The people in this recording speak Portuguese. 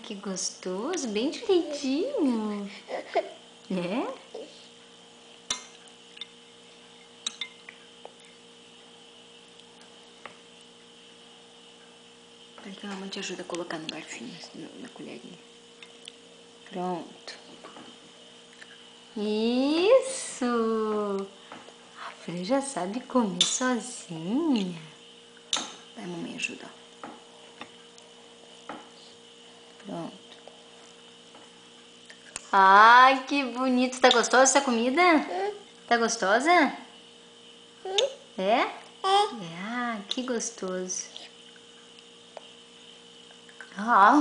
que gostoso, bem direitinho. É? Peraí que a mamãe te ajuda a colocar no garfinho, na colherinha. Pronto. Isso! A Fran já sabe comer sozinha. Vai, mamãe ajuda. Pronto. Ai, que bonito. Tá gostosa essa comida? Tá gostosa? É? Ah, que gostoso. Ah,